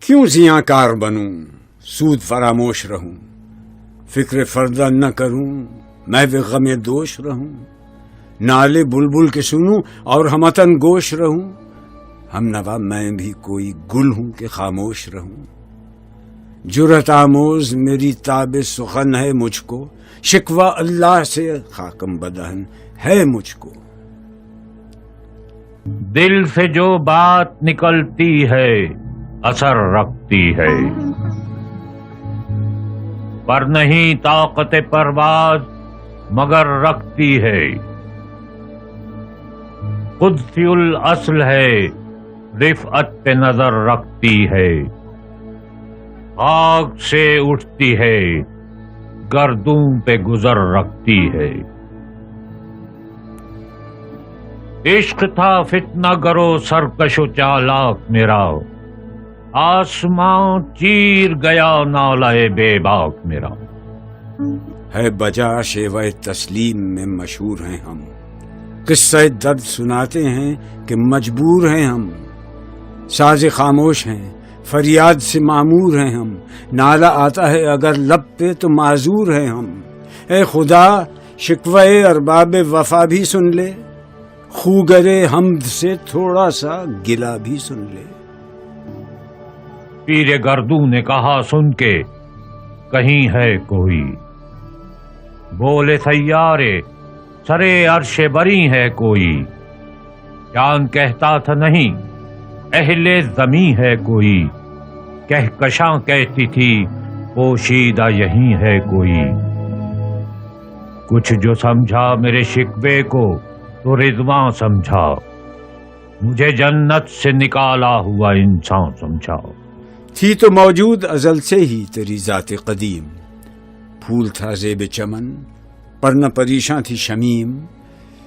کیوں زیاں کار بنوں سود فراموش رہوں، فکر فردہ نہ کروں محو غم دوش رہوں، نالے بلبل کے سنوں اور ہمتن گوش رہوں، ہم نوا میں بھی کوئی گل ہوں کہ خاموش رہوں، جرأت آموز میری تاب سخن ہے مجھ کو، شکوہ اللہ سے خاکم بدہن ہے مجھ کو۔ دل سے جو بات نکلتی ہے اثر رکھتی ہے، پر نہیں طاقت پرواز مگر رکھتی ہے، قدسی الاصل ہے رفعت پہ نظر رکھتی ہے، آگ سے اٹھتی ہے گردوں پہ گزر رکھتی ہے، عشق تھا فتنہ گرو سرکش و چالاک میرا، آسمان چیر گیا نالہ بے باک میرا، ہے بجا شیوہ تسلیم میں مشہور ہیں ہم، قصہ درد سناتے ہیں کہ مجبور ہیں ہم، ساز خاموش ہیں فریاد سے معمور ہیں ہم، نالہ آتا ہے اگر لب پہ تو معذور ہیں ہم، اے خدا شکوہ ارباب وفا بھی سن لے، خوگرے حمد سے تھوڑا سا گلہ بھی سن لے۔ پیر گردوں نے کہا سن کے کہیں ہے کوئی، بولے سیارے سرے عرش بری ہے کوئی، چاند کہتا تھا نہیں اہل زمیں ہے کوئی، کہکشاں کہتی تھی پوشیدہ یہیں ہے کوئی، کچھ جو سمجھا میرے شکوے کو تو رضواں سمجھا، مجھے جنت سے نکالا ہوا انسان سمجھا، تھی تو موجود ازل سے ہی تیری ذات قدیم، پھول تھا زیب چمن پر نہ پریشاں تھی شمیم،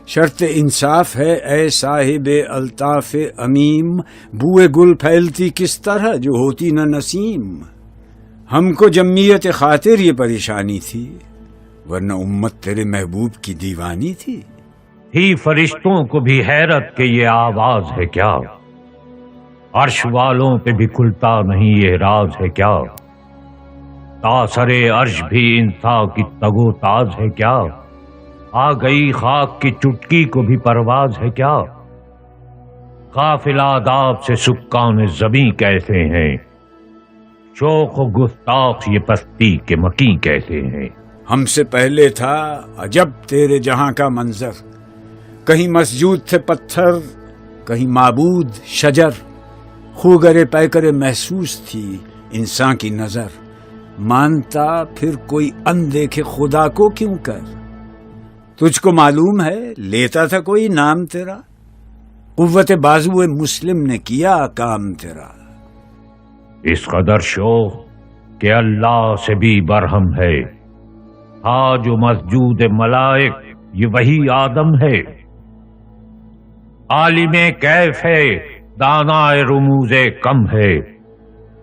شرط انصاف ہے اے صاحب الطاف امیم، بوئے گل پھیلتی کس طرح جو ہوتی نہ نسیم، ہم کو جمعیت خاطر یہ پریشانی تھی ورنہ امت تیرے محبوب کی دیوانی تھی، فرشتوں کو بھی حیرت کہ یہ آواز ہے کیا، عرش والوں پہ بھی کھلتا نہیں یہ راز ہے کیا، تاثر عرش بھی انسا کی تگ و تاز ہے کیا، آ گئی خاک کی چٹکی کو بھی پرواز ہے کیا، غافل آداب سے سکان زمیں کیسے ہیں، شوق و گستاخ یہ پستی کے مکیں کیسے ہیں، ہم سے پہلے تھا عجب تیرے جہاں کا منظر، کہیں مسجود تھے پتھر کہیں معبود شجر، خوگرے پیکرے محسوس تھی انسان کی نظر، مانتا پھر کوئی اندیکھے خدا کو کیوں کر، تجھ کو معلوم ہے لیتا تھا کوئی نام تیرا، قوت بازو مسلم نے کیا کام تیرا، اس قدر شوق کہ اللہ سے بھی برہم ہے، آج مسجود ملائک یہ وہی آدم ہے، عالم کیف ہے دانا رموز کم ہے،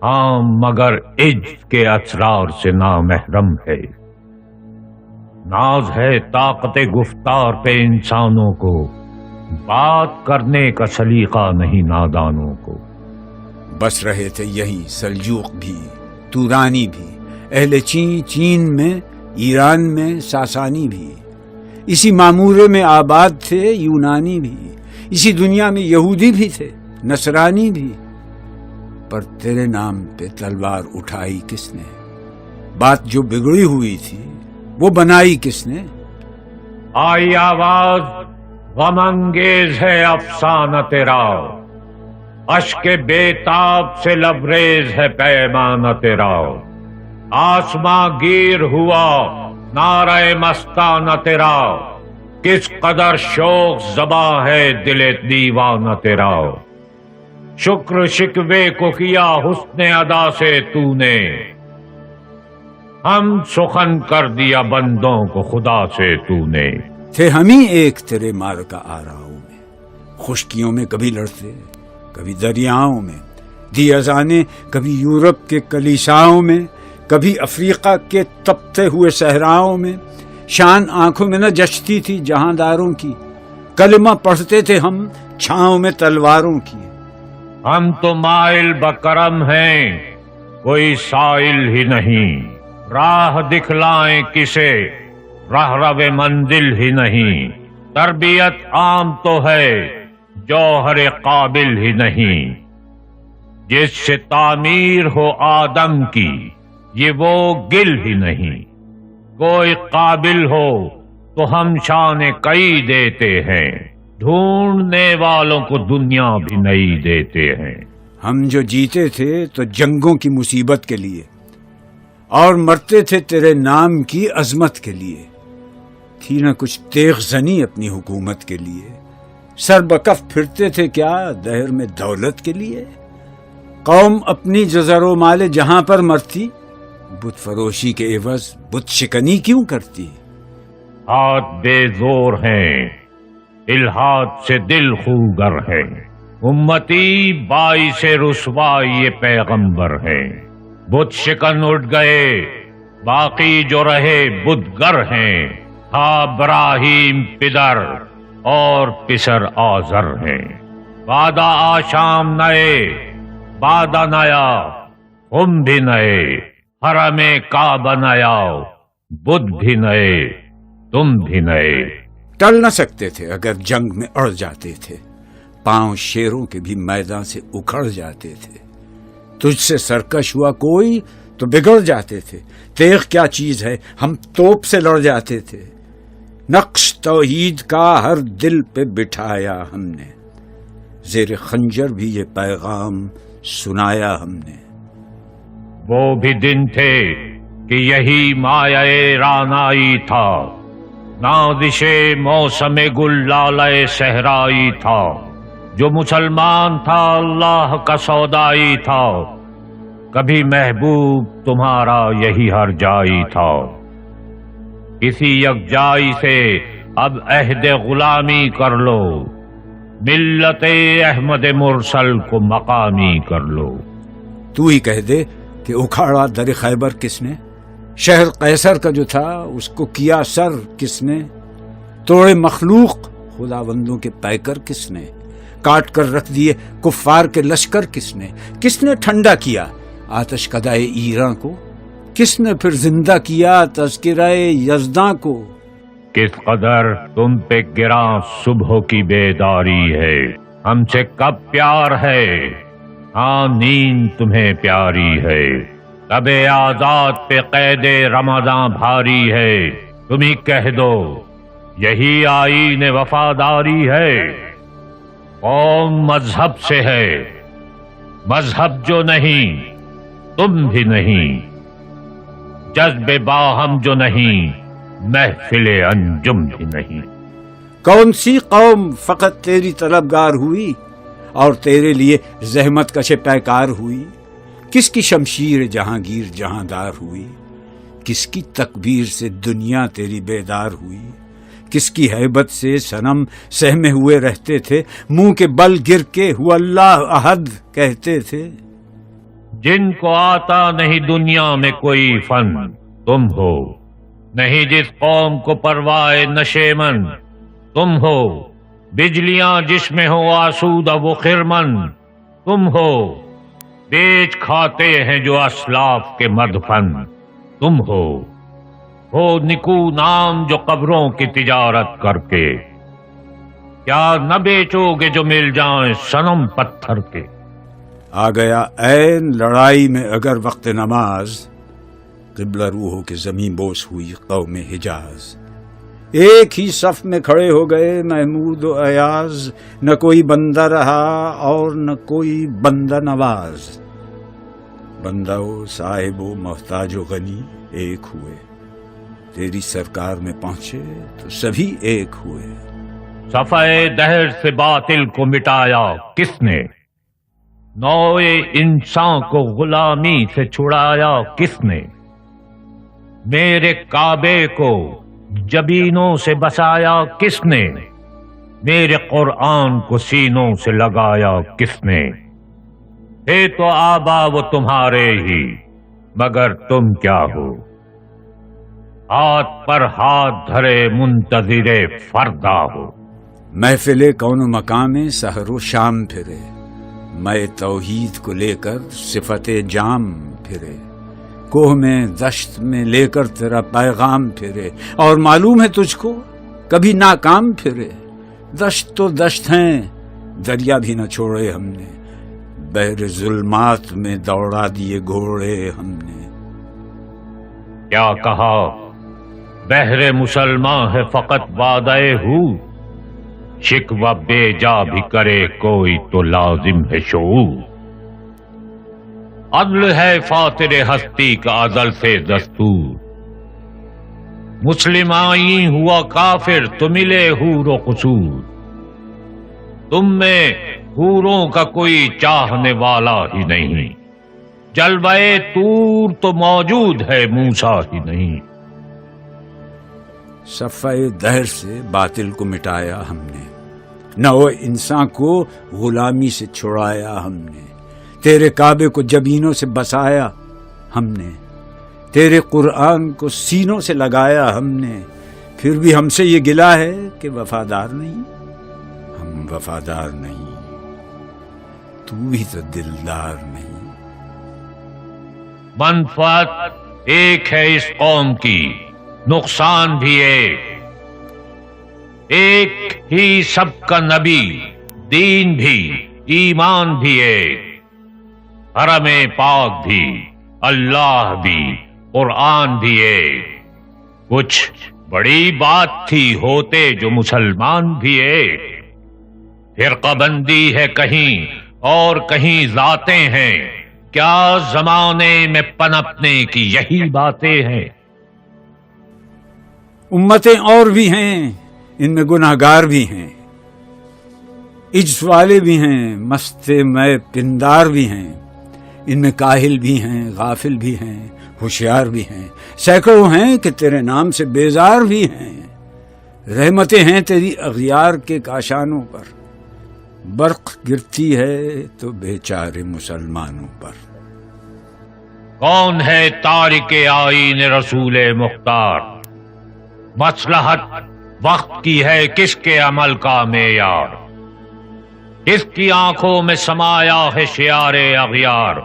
ہاں مگر عجز کے اسرار سے نامحرم ہے، ناز ہے طاقت گفتار پہ انسانوں کو، بات کرنے کا سلیقہ نہیں نادانوں کو، بس رہے تھے یہیں سلجوق بھی تورانی بھی، اہل چین میں ایران میں ساسانی بھی، اسی معمورے میں آباد تھے یونانی بھی، اسی دنیا میں یہودی بھی تھے نصرانی بھی، پر تیرے نام پہ تلوار اٹھائی کس نے، بات جو بگڑی ہوئی تھی وہ بنائی کس نے، آئی آواز غم انگیز ہے افسانہ تیرا، اشک بے تاب سے لبریز ہے پیمانہ تیرا، آسماں گیر ہوا نعرہ مستانہ تیرا، کس قدر شوق زباں ہے دل دیوانہ تیرا، شکر شکوے کو کیا حسن ادا سے تو نے، ہم سخن کر دیا بندوں کو خدا سے تو نے، تھے ہم ہی ایک تیرے مارکا آراؤں میں، خشکیوں میں کبھی لڑتے کبھی دریاؤں میں، دی اذانیں کبھی یورپ کے کلیساؤں میں، کبھی افریقہ کے تپتے ہوئے صحراؤں میں، شان آنکھوں میں نہ جچتی تھی جہانداروں کی، کلمہ پڑھتے تھے ہم چھاؤں میں تلواروں کی، ہم تو مائل بکرم ہیں، کوئی سائل ہی نہیں، راہ دکھلائیں کسے، رہرو منزل ہی نہیں، تربیت عام تو ہے، جوہر قابل ہی نہیں، جس سے تعمیر ہو آدم کی، یہ وہ گل ہی نہیں، کوئی قابل ہو تو ہم شان کئی دیتے ہیں، ڈھونڈنے والوں کو دنیا بھی نہیں دیتے ہیں۔ ہم جو جیتے تھے تو جنگوں کی مصیبت کے لیے، اور مرتے تھے تیرے نام کی عظمت کے لیے، تھی نہ کچھ تیغ زنی اپنی حکومت کے لیے، سر بکف پھرتے تھے کیا دہر میں دولت کے لیے، قوم اپنی جزر و مال جہاں پر مرتی، بت فروشی کے عوض بت شکنی کیوں کرتی؟ ہاتھ بے زور ہیں، الحاد سے دل خوگر ہے، امتی باعث رسوائی یہ پیغمبر ہے، بت شکن اٹھ گئے، باقی جو رہے بت گر ہیں، تھا ابراہیم پدر اور پسر آزر ہیں، وعدہ آشام نئے، وعدہ نیا، ہم بھی نئے، حرم کعبہ نیا، بدھ بھی نئے، تم بھی نئے۔ ٹل نہ سکتے تھے اگر جنگ میں اڑ جاتے تھے، پاؤں شیروں کے بھی میدان سے اکھڑ جاتے تھے، تجھ سے سرکش ہوا کوئی تو بگڑ جاتے تھے، تیغ کیا چیز ہے ہم توپ سے لڑ جاتے تھے، نقش توحید کا ہر دل پہ بٹھایا ہم نے، زیر خنجر بھی یہ پیغام سنایا ہم نے۔ وہ بھی دن تھے کہ یہی مایہ رانائی تھا، نازش موسم گل لالۂ صحرائی تھا، جو مسلمان تھا اللہ کا سودائی تھا، کبھی محبوب تمہارا یہی ہر جائی تھا، کسی یکجائی سے اب عہد غلامی کر لو، ملت احمد مرسل کو مقامی کر لو۔ تو ہی کہہ دے کہ اکھاڑا در خیبر کس نے، شہر قیصر کا جو تھا اس کو کیا سر کس نے، توڑے مخلوق خداوندوں کے پیکر کس نے، کاٹ کر رکھ دیے کفار کے لشکر کس نے ٹھنڈا کیا آتش کدائے ایراں کو، کس نے پھر زندہ کیا تذکرہ یزداں کو، کس قدر تم پہ گراں صبح کی بیداری ہے، ہم سے کب پیار ہے، ہاں نیند تمہیں پیاری ہے، تب آزاد پہ قید رمضان بھاری ہے، تم ہی کہہ دو یہی آئین وفاداری ہے، قوم مذہب سے ہے، مذہب جو نہیں تم بھی نہیں، جذب باہم جو نہیں محفل انجم بھی نہیں۔ کون سی قوم فقط تیری طلبگار ہوئی اور تیرے لیے زحمت کش پیکار ہوئی، کس کی شمشیر جہانگیر جہاندار ہوئی، کس کی تکبیر سے دنیا تیری بیدار ہوئی، کس کی ہیبت سے صنم سہمے ہوئے رہتے تھے، منہ کے بل گر کے ہوا اللہ احد کہتے تھے۔ جن کو آتا نہیں دنیا میں کوئی فن تم ہو، نہیں جس قوم کو پرواہ نشے من تم ہو، بجلیاں جس میں ہو آسودہ وہ خرمن تم ہو، بیچ کھاتے ہیں جو اسلاف کے مدفن تم ہو نکو نام جو قبروں کی تجارت کر کے، کیا نہ بیچو گے جو مل جائیں صنم پتھر کے۔ آ گیا عین لڑائی میں اگر وقت نماز، قبلہ روحوں کے زمین بوس ہوئی قوم حجاز، ایک ہی صف میں کھڑے ہو گئے محمود و ایاز، نہ کوئی بندہ رہا اور نہ کوئی بندہ نواز، بندہ و صاحب و محتاج و غنی ایک ہوئے، تیری سرکار میں پہنچے تو سبھی ایک ہوئے۔ صفحہ دہر سے باطل کو مٹایا کس نے، نوع انسان کو غلامی سے چھڑایا کس نے، میرے کعبے کو جبینوں سے بسایا کس نے، میرے قرآن کو سینوں سے لگایا کس نے، ہے تو آبا وہ تمہارے ہی مگر تم کیا ہو، ہاتھ پر ہاتھ دھرے منتظر فردا ہو۔ محفل کون و مقام سحر و شام پھرے، میں توحید کو لے کر صفت جام پھرے، کوہ میں دشت میں لے کر تیرا پیغام پھرے، اور معلوم ہے تجھ کو کبھی ناکام پھرے۔ دشت تو دشت ہیں، دریا بھی نہ چھوڑے ہم نے، بحر ظلمات میں دوڑا دیے گھوڑے ہم نے۔ کیا کہا بحر مسلمان ہے فقط وعدہ ہو، شکوہ بے جا بھی کرے کوئی تو لازم ہے شعور۔ عدل ہے فاطر ہستی کا ازل سے دستور، مسلم آئی ہوا کافر تو ملے حور و قصور۔ تم میں حوروں کا کوئی چاہنے والا ہی نہیں، جلوہ طور تو موجود ہے موسیٰ ہی نہیں۔ صفحہ دہر سے باطل کو مٹایا ہم نے، نو انسان کو غلامی سے چھڑایا ہم نے، تیرے کعبے کو جبینوں سے بسایا ہم نے، تیرے قرآن کو سینوں سے لگایا ہم نے، پھر بھی ہم سے یہ گلہ ہے کہ وفادار نہیں، ہم وفادار نہیں، تو بھی تو دلدار نہیں۔ منفعت ایک ہے اس قوم کی، نقصان بھی ایک ہی سب کا نبی، دین بھی ایمان بھی ایک، حرم پاک بھی اللہ بھی قرآن بھی ایک۔ کچھ بڑی بات تھی ہوتے جو مسلمان بھی ایک، فرقہ بندی ہے کہیں اور کہیں ذاتیں ہیں، کیا زمانے میں پنپنے کی یہی باتیں ہیں۔ امتیں اور بھی ہیں، ان میں گناہگار بھی ہیں، عجز والے بھی ہیں، مست میں پندار بھی ہیں، ان میں کاہل بھی ہیں، غافل بھی ہیں، ہوشیار بھی ہیں، سینکڑوں ہیں کہ تیرے نام سے بیزار بھی ہیں۔ رحمتیں ہیں تیری اغیار کے کاشانوں پر، برق گرتی ہے تو بیچارے مسلمانوں پر۔ کون ہے تارک آئین رسول مختار، مصلحت وقت کی ہے کس کے عمل کا معیار، کس کی آنکھوں میں سمایا ہے شعار اغیار،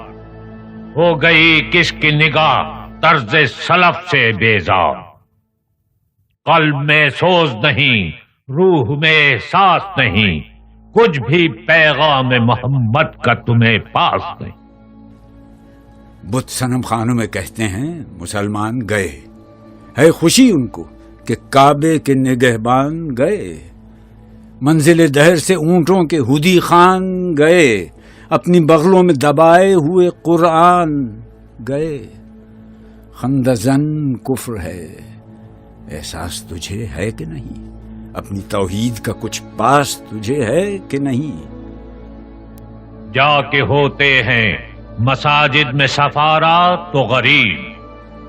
ہو گئی کس کی نگاہ طرز سلف سے بیزار۔ قلب میں سوز نہیں، روح میں احساس نہیں، کچھ بھی پیغام محمد کا تمہیں پاس نہیں۔ بت صنم خانوں میں کہتے ہیں مسلمان گئے، ہے خوشی ان کو کہ کعبے کے نگہبان گئے، منزل دہر سے اونٹوں کے ہدی خان گئے، اپنی بغلوں میں دبائے ہوئے قرآن گئے۔ خندزن کفر ہے، احساس تجھے ہے کہ نہیں، اپنی توحید کا کچھ پاس تجھے ہے کہ نہیں۔ جا کے ہوتے ہیں مساجد میں سفارا تو غریب،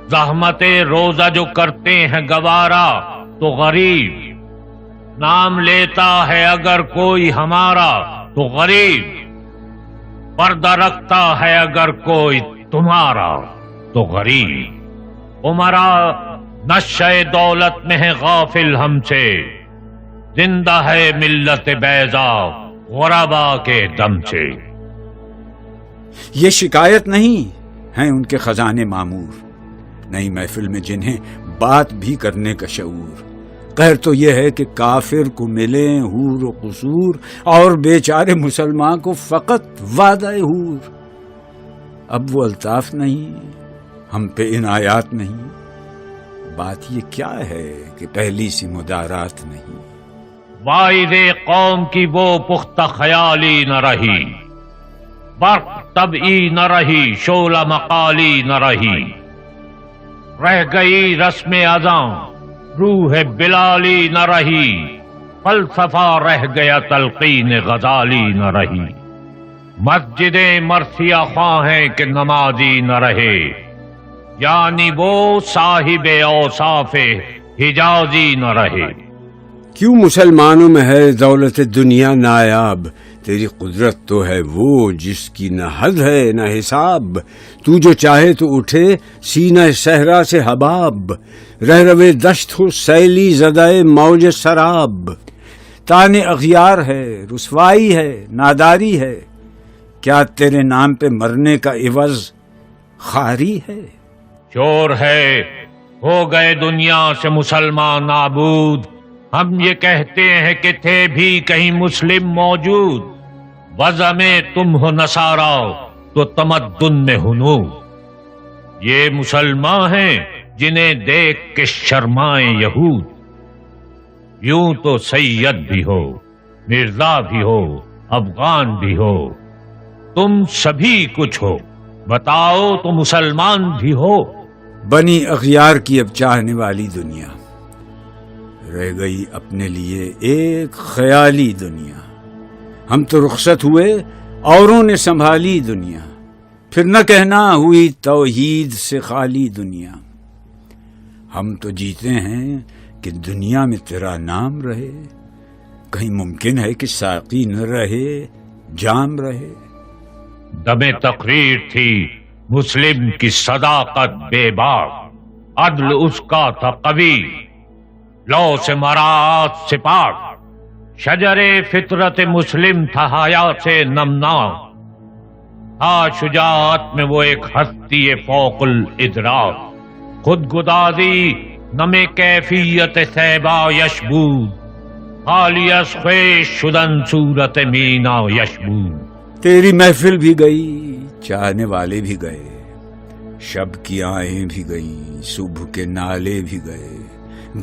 زحمت روزہ جو کرتے ہیں گوارا تو غریب، نام لیتا ہے اگر کوئی ہمارا تو غریب، پردہ رکھتا ہے اگر کوئی تمہارا تو غریب۔ عمرا نشہ دولت میں ہے غافل ہم سے، زندہ ہے ملت بیضا غربا کے دم سے۔ یہ شکایت نہیں ہیں ان کے خزانے معمور، نئی محفل میں جنہیں بات بھی کرنے کا شعور، قہر تو یہ ہے کہ کافر کو ملے حور و قصور، اور بیچارے مسلمان کو فقط وعدہ حور۔ اب وہ الطاف نہیں، ہم پہ عنایات نہیں، بات یہ کیا ہے کہ پہلی سی مدارات نہیں۔ واعظ قوم کی وہ پختہ خیالی نہ رہی، برق طبعی نہ رہی، شعلہ مقالی نہ رہی، رہ گئی رسم اذاں روح بلالی نہ رہی، فلسفہ رہ گیا تلقین غزالی نہ رہی، مسجدیں مرثیہ خواہیں کہ نمازی نہ رہے، یعنی وہ صاحب اوصاف حجازی نہ رہے۔ کیوں مسلمانوں میں ہے دولت دنیا نایاب، تیری قدرت تو ہے وہ جس کی نہ حد ہے نہ حساب، تو جو چاہے تو اٹھے سینہ صحرا سے حباب، رہ روے دشت ہو سیلی زدائے موج سراب، تان اغیار ہے، رسوائی ہے، ناداری ہے، کیا تیرے نام پہ مرنے کا عوض خاری ہے؟ چور ہے، ہو گئے دنیا سے مسلمان نابود، ہم یہ کہتے ہیں کہ تھے بھی کہیں مسلم موجود، وضع میں تم ہو نصارا تو تمدن میں ہنود، یہ مسلمان ہیں جنہیں دیکھ کے شرمائیں یہود، یوں تو سید بھی ہو، مرزا بھی ہو، افغان بھی ہو، تم سبھی کچھ ہو، بتاؤ تو مسلمان بھی ہو۔ بنی اغیار کی اب چاہنے والی دنیا، رہ گئی اپنے لیے ایک خیالی دنیا، ہم تو رخصت ہوئے اوروں نے سنبھالی دنیا، پھر نہ کہنا ہوئی توحید سے خالی دنیا، ہم تو جیتے ہیں کہ دنیا میں تیرا نام رہے، کہیں ممکن ہے کہ ساقی نہ رہے جام رہے۔ دم تقریر تھی مسلم کی صداقت بے باک، عدل اس کا تھا قوی، لو سے مراعات سے پاک، شجر فطرت مسلم تھا حیا سے نمناک، تھا شجاعت میں وہ ایک ہستی فوق الادراک، خود گدازی نم کیفیت سیبا یشبود، خالی از خویش شدن صورت مینا یشبود۔ تیری محفل بھی گئی، چاہنے والے بھی گئے، شب کی آہیں بھی گئیں، صبح کے نالے بھی گئے،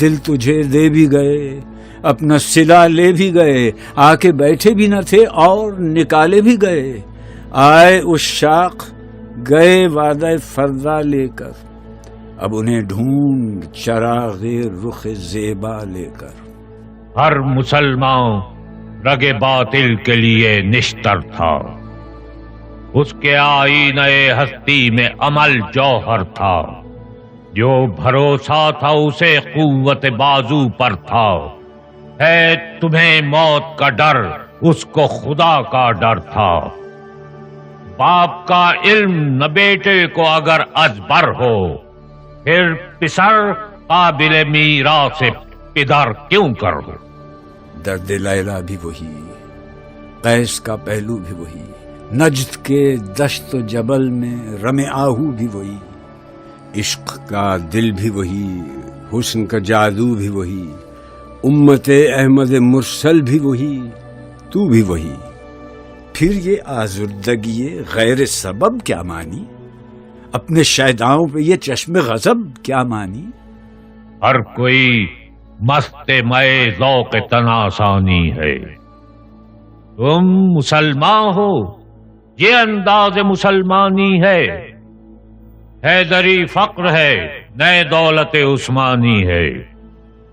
دل تجھے دے بھی گئے، اپنا صلہ لے بھی گئے، آ کے بیٹھے بھی نہ تھے اور نکالے بھی گئے، آئے اس شاخ گئے وعدہ فردا لے کر، اب انہیں ڈھونڈ چراغ رخ زیبا لے کر۔ ہر مسلمان رگ باطل کے لیے نشتر تھا، اس کے آئینہ ہستی میں عمل جوہر تھا، جو بھروسہ تھا اسے قوت بازو پر تھا، ہے تمہیں موت کا ڈر اس کو خدا کا ڈر تھا، باپ کا علم نہ بیٹے کو اگر ازبر ہو، پھر پسر قابل میراث پدر کیوں کر ہو۔ درد لیلا بھی وہی، قیس کا پہلو بھی وہی، نجد کے دشت و جبل میں رم آہو بھی وہی، عشق کا دل بھی وہی، حسن کا جادو بھی وہی، امت احمد مرسل بھی وہی، تو بھی وہی، پھر یہ آزردگی غیر سبب کیا مانی، اپنے شیداؤں پہ یہ چشم غضب کیا مانی۔ ہر کوئی مست مئے ذوق تناسانی ہے، تم مسلمان ہو یہ انداز مسلمانی ہے، حیدری فقر ہے نئے دولت عثمانی ہے،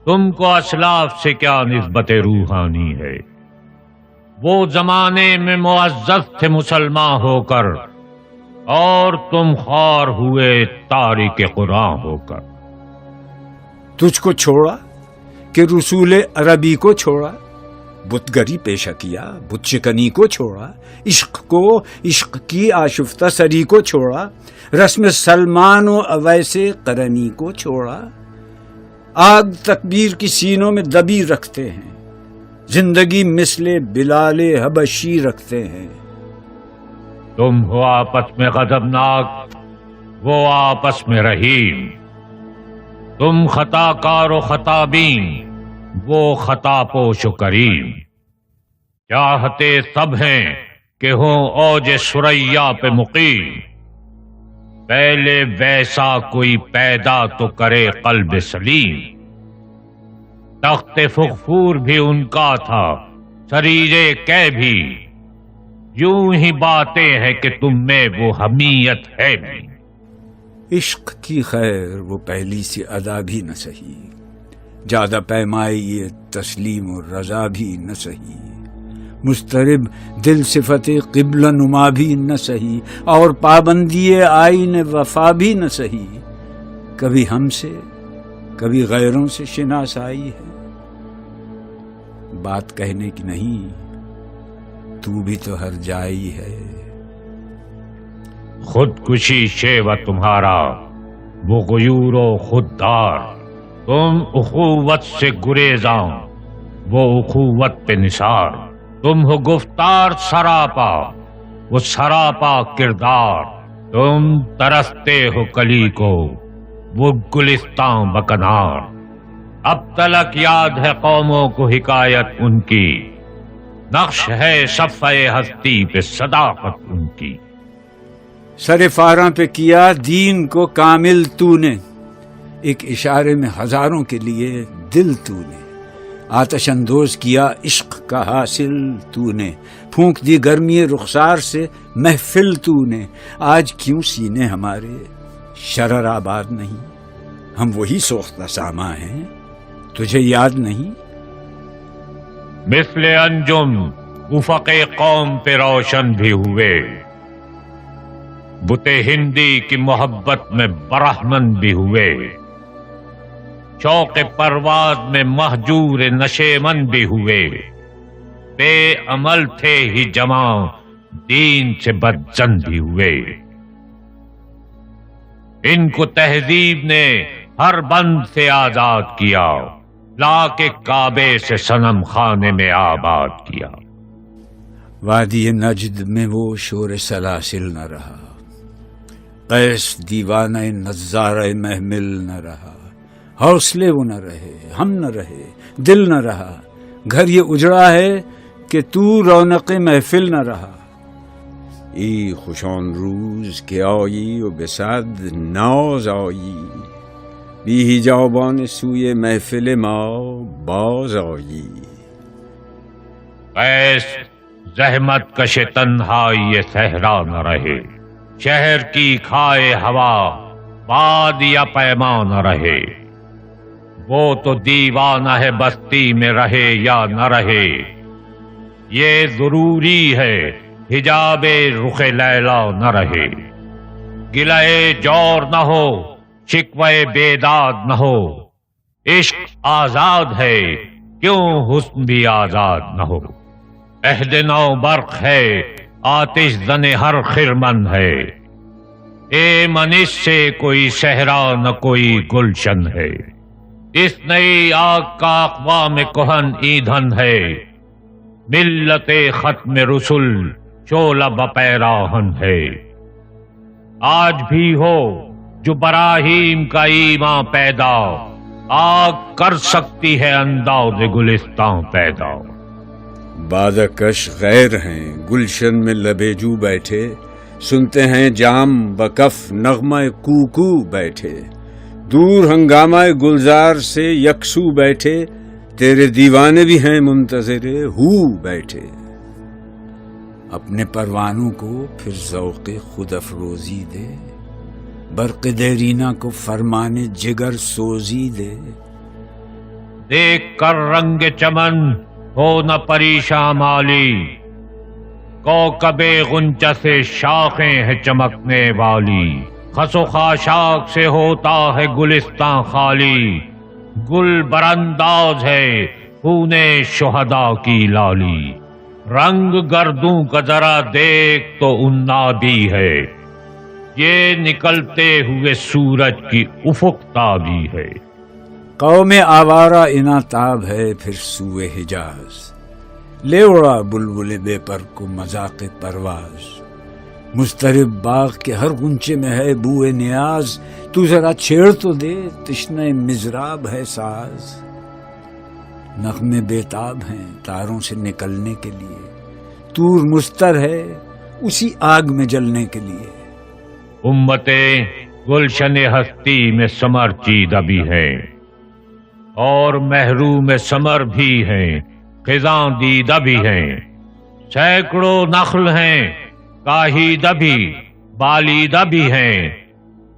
تم کو اسلاف سے کیا نسبت روحانی ہے، وہ زمانے میں معزز تھے مسلمان ہو کر، اور تم خوار ہوئے تارک قرآن ہو کر۔ تجھ کو چھوڑا کہ رسول عربی کو چھوڑا، بت گری پیشہ کیا، بت شکنی کو چھوڑا، عشق کو، عشق کی آشفتہ سری کو چھوڑا، رسم سلمان و اویس قرنی کو چھوڑا، آگ تکبیر کی سینوں میں دبی رکھتے ہیں، زندگی مثل بلال حبشی رکھتے ہیں۔ تم ہو آپس میں غضبناک، وہ آپس میں رحیم، تم خطا کار و خطا بین، وہ خطا پوش و کریم، چاہتے سب ہیں کہ ہوں اوج ثریا پہ مقیم، پہلے ویسا کوئی پیدا تو کرے قلب سلیم، تخت فغفور بھی ان کا تھا، سریرے کہ بھی، یوں ہی باتیں ہیں کہ تم میں وہ حمیت ہے بھی۔ عشق کی خیر وہ پہلی سی ادا بھی نہ سہی، زیادہ پیمائی یہ تسلیم و رضا بھی نہ سہی، مضطرب دل صفت قبلہ نما بھی نہ سہی، اور پابندی آئین وفا بھی نہ سہی، کبھی ہم سے کبھی غیروں سے شناسائی ہے، بات کہنے کی نہیں تو بھی تو ہر جائی ہے۔ خودکشی شیوہ تمہارا وہ غیور و خوددار، تم اخوت سے گریزاں وہ اخوت پہ نثار، تم ہو گفتار سراپا وہ سراپا کردار، تم ترستے ہو کلی کو وہ گلستان بکنار۔ اب تلک یاد ہے قوموں کو حکایت ان کی، نقش ہے صفحہ ہستی پہ صداقت ان کی۔ سر فاراں پہ کیا دین کو کامل تو نے، ایک اشارے میں ہزاروں کے لیے دل تو نے، آتش اندوز کیا عشق کا حاصل تو نے، پھونک دی گرمی رخسار سے محفل تو نے۔ آج کیوں سینے ہمارے شرر آباد نہیں، ہم وہی سوختہ ساما ہیں، تجھے یاد نہیں؟ مثل انجم افق قوم پہ روشن بھی ہوئے، بت ہندی کی محبت میں برہمن بھی ہوئے، شوق پرواز میں مہجور نشیمن بھی ہوئے، بے عمل تھے ہی جماع دین سے بدزن بھی ہوئے۔ ان کو تہذیب نے ہر بند سے آزاد کیا، لا کے کعبے سے صنم خانے میں آباد کیا۔ وادی نجد میں وہ شور سلاسل نہ رہا، قیس دیوانہ نظارہ محمل نہ رہا، حوصلے وہ نہ رہے، ہم نہ رہے، دل نہ رہا، گھر یہ اجڑا ہے کہ تو رونق محفل نہ رہا۔ ای خوشان روز کہ آئی و بصد ناز آئی، بی حجابان سوی محفل ما باز آئی۔ قیس زحمت کش تنہائی صحرا نہ رہے، شہر کی کھائے ہوا باد یا پیمان نہ رہے، وہ تو دیوانہ ہے بستی میں رہے یا نہ رہے، یہ ضروری ہے حجاب رخ لیلا نہ رہے۔ گلے جور نہ ہو، شکوے بیداد نہ ہو، عشق آزاد ہے کیوں حسن بھی آزاد نہ ہو۔ عہد نو برق ہے آتش زن ہر خرمن ہے، اے منش سے کوئی صحرا نہ کوئی گلشن ہے۔ اس نئی آگ کا اقوام کہن ایندھن ہے، ملت ختم رسل شعلہ بپیراہن ہے۔ آج بھی ہو جو براہیم کا ایمان پیدا، آگ کر سکتی ہے انداز گلستان پیدا۔ بادکش غیر ہیں گلشن میں لبیجو بیٹھے، سنتے ہیں جام بکف نغمہ کوکو بیٹھے، دور ہنگامہ گلزار سے یکسو بیٹھے، تیرے دیوانے بھی ہیں منتظر ہو بیٹھے۔ اپنے پروانوں کو پھر ذوق خود افروزی دے، برق دیرینہ کو فرمان جگر سوزی دے۔ دیکھ کر رنگ چمن ہو نہ پریشان مالی، کوکب غنچہ سے شاخیں ہیں چمکنے والی، خس و خاشاک سے ہوتا ہے گلستان خالی، گل برانداز ہے خون شہداء کی لالی۔ رنگ گردوں کا ذرا دیکھ تو انادی ہے، یہ نکلتے ہوئے سورج کی افق تابی ہے۔ قوم آوارہ اناتاب ہے پھر سوئے حجاز، لے اڑا بلبل بے پر کو مذاق پرواز۔ مضطرب باغ کے ہر غنچے میں ہے بوئے نیاز، تو ذرا چھیڑ تو دے تشنہ مضراب ہے ساز۔ نغمے بیتاب ہیں تاروں سے نکلنے کے لیے، طور مستر ہے اسی آگ میں جلنے کے لیے۔ امتیں گلشن ہستی میں ثمر چیدہ بھی ہیں، اور محروم ثمر بھی ہیں، خزاں دیدہ بھی ہیں۔ سینکڑوں نخل ہیں کاہیدہ بھی بالیدہ بھی ہیں،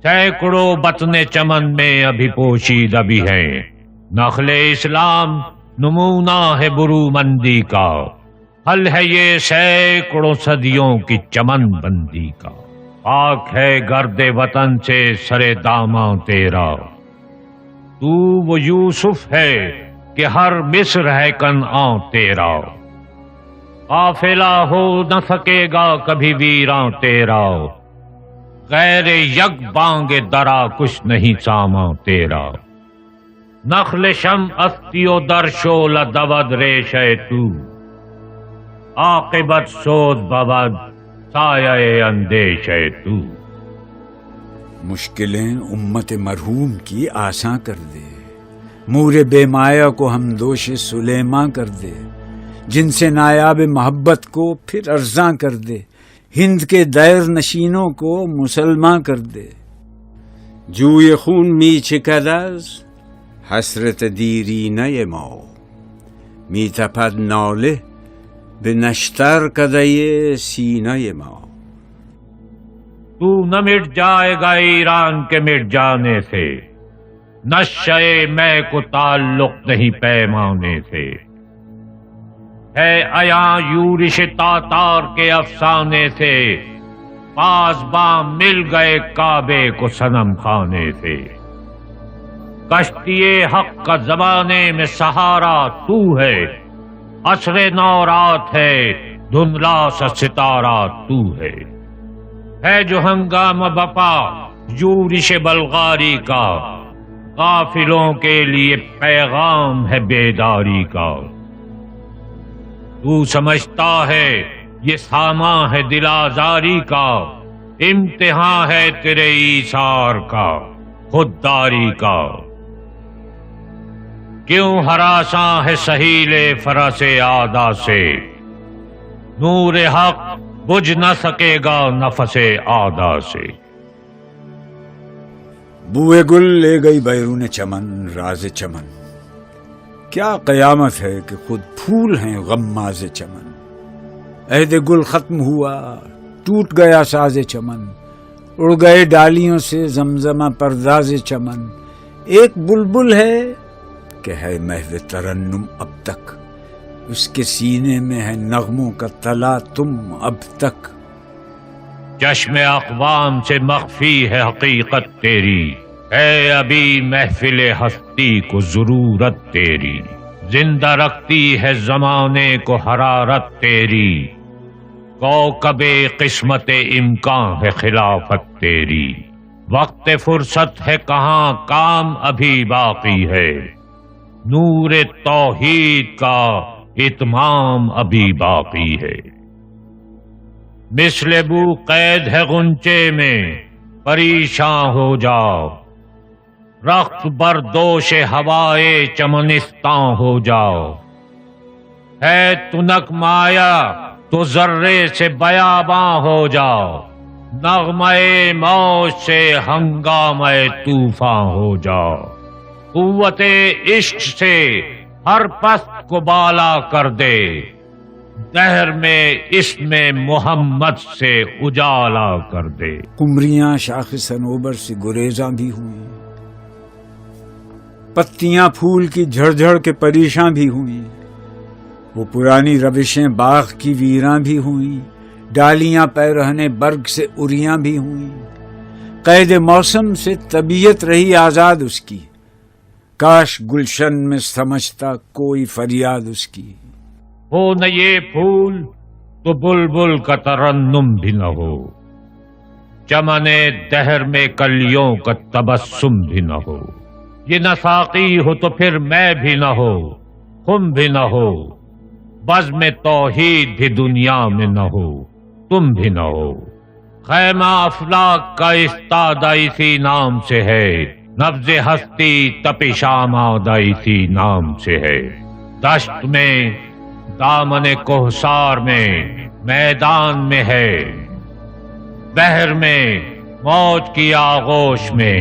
سینکڑوں بطن چمن میں ابھی پوشیدہ بھی ہیں۔ نخل اسلام نمونہ ہے برومندی کا، حل ہے یہ سینکڑوں صدیوں کی چمن بندی کا۔ پاک ہے گرد وطن سے سر داماں تیرا، تو وہ یوسف ہے کہ ہر مصر ہے کنعان تیرا۔ قافلہ ہو نہ سکے گا کبھی ویراں تیرا، غیر یک بانگ درا کچھ نہیں سامان تیرا۔ نخل شم استی و در شعلہ دود ریش تو، عاقبت سود بود سایہ اندیش ہے تو۔ مشکلیں امت مرحوم کی آساں کر دے، مور بے مایا کو ہم دوش سلیماں کر دے، جن سے نایاب محبت کو پھر ارزاں کر دے، ہند کے دیر نشینوں کو مسلمان کر دے۔ جوی خون می چکد از حسرت دیرینه ما، می تپد ناله به نشتر کده سینه ما۔ تو نہ مٹ جائے گا ایران کے مٹ جانے سے، نشہ میں کو تعلق نہیں پیمانے سے، ہے عیاں یورش تاتار کے افسانے سے، پاسباں مل گئے کعبے کو صنم خانے سے۔ کشتی حق کا زمانے میں سہارا تو ہے، عصر نورات ہے دھندلا سا ستارہ تو ہے جو ہنگامہ بپا یورش بلغاری کا، غافلوں کے لیے پیغام ہے بیداری کا۔ تو سمجھتا ہے یہ سامان ہے دل آزاری کا، امتحان ہے تیرے ایثار کا، خودداری کا۔ کیوں ہراساں ہے سہیل فرس آدا سے، نور حق بجھ نہ سکے گا نفس آدا سے۔ بوئے گل لے گئی بیرون چمن راز چمن، کیا قیامت ہے کہ خود پھول ہیں غماز چمن۔ عہد گل ختم ہوا ٹوٹ گیا ساز چمن، اڑ گئے ڈالیوں سے زمزمہ پرداز چمن۔ ایک بلبل ہے کہ ہے محو ترنم اب تک، اس کے سینے میں ہے نغموں کا تلا تم اب تک۔ چشم اقوام سے مخفی ہے حقیقت تیری، ہے ابھی محفل ہستی کو ضرورت تیری، زندہ رکھتی ہے زمانے کو حرارت تیری، کوكب قسمت امکان ہے خلافت تیری۔ وقت فرصت ہے کہاں کام ابھی باقی ہے، نور توحید کا اتمام ابھی باقی ہے۔ مثل بو قید ہے غنچے میں پریشاں ہو جاؤ، رخت بردوش ہوائے چمنستاں ہو جاؤ۔ ہے تنک مایا تو ذرے سے بیاباں ہو جاؤ، نغمے موج سے ہنگامہ طوفاں ہو جاؤ۔ قوت عشق سے ہر پست کو بالا کر دے، دہر میں اسم محمد سے اجالا کر دے۔ قمریاں شاخ صنوبر سے گریزاں بھی ہوئیں، پتیاں پھول کی جھڑ جھڑ کے پریشاں بھی ہوئیں، وہ پرانی روشیں باغ کی ویراں بھی ہوئیں، ڈالیاں پیرہنے برگ سے اریاں بھی ہوئیں۔ قید موسم سے طبیعت رہی آزاد اس کی، کاش گلشن میں سمجھتا کوئی فریاد اس کی۔ ہو نہ یہ پھول تو بلبل کا ترنم بھی نہ ہو، چمن دہر میں کلیوں کا تبسم بھی نہ ہو۔ یہ نہ ساقی ہو تو پھر میں بھی نہ ہو، خم بھی نہ ہو، بزم توحید بھی دنیا میں نہ ہو، تم بھی نہ ہو۔ خیمہ افلاک کا استادہ اسی نام سے ہے، نبض ہستی تپش آمادہ اسی نام سے ہے۔ دشت میں دامن کوہسار میں میدان میں ہے، بحر میں موج کی آغوش میں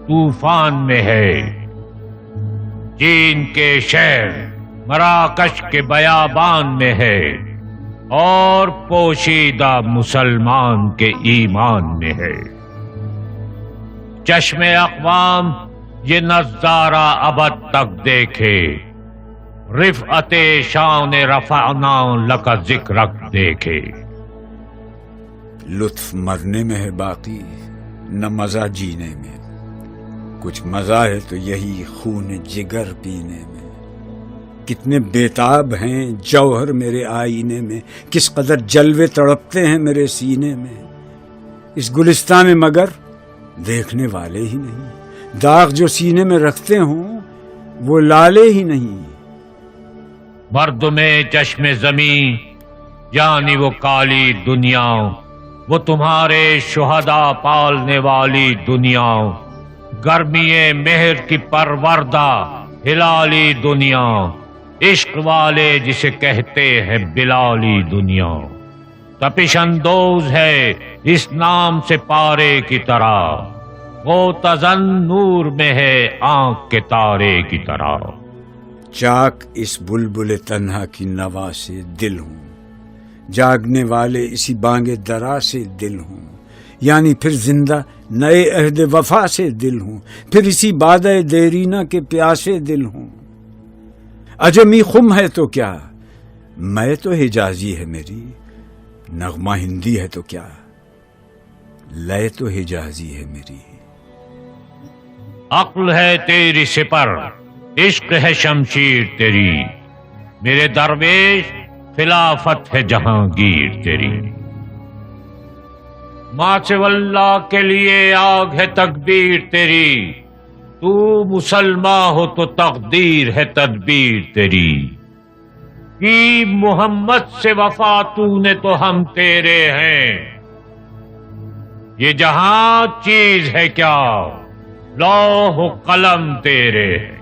طوفان میں ہے۔ چین کے شہر مراکش کے بیابان میں ہے، اور پوشیدہ مسلمان کے ایمان میں ہے۔ چشم اقوام یہ نظارہ ابد تک دیکھے، رفعت شان رفعنا لک ذکرک دیکھے۔ لطف مرنے میں ہے باقی نہ مزہ جینے میں، کچھ مزہ ہے تو یہی خون جگر پینے میں۔ کتنے بیتاب ہیں جوہر میرے آئینے میں، کس قدر جلوے تڑپتے ہیں میرے سینے میں۔ اس گلستان میں مگر دیکھنے والے ہی نہیں، داغ جو سینے میں رکھتے ہوں وہ لالے ہی نہیں۔ مرد میں چشم زمیں یعنی وہ کالی دنیا وہ تمہارے شہداء پالنے والی دنیا، گرمی مہر کی پروردہ ہلالی دنیا، عشق والے جسے کہتے ہیں بلالی دنیا، تپش اندوز ہے اس نام سے پارے کی طرح، وہ تزن نور میں ہے آنکھ کے تارے کی طرح۔ چاک اس بلبل تنہا کی نوا سے دل ہوں، جاگنے والے اسی بانگ درا سے دل ہوں، یعنی پھر زندہ نئے عہد وفا سے دل ہوں، پھر اسی بادۂ دیرینہ کے پیاسے دل ہوں۔ عجمی خم ہے تو کیا، میں تو حجازی ہے میری، نغمہ ہندی ہے تو کیا، لے تو حجازی ہے میری۔ عقل ہے تیری سپر، عشق ہے شمشیر تیری، میرے درویش خلافت ہے جہانگیر تیری۔ ماں سے واللہ کے لیے آگ ہے تکبیر تیری، تو مسلمان ہو تو تقدیر ہے تدبیر تیری۔ کی محمد سے وفا تو نے تو ہم تیرے ہیں، یہ جہاں چیز ہے کیا، لوح و قلم تیرے ہیں۔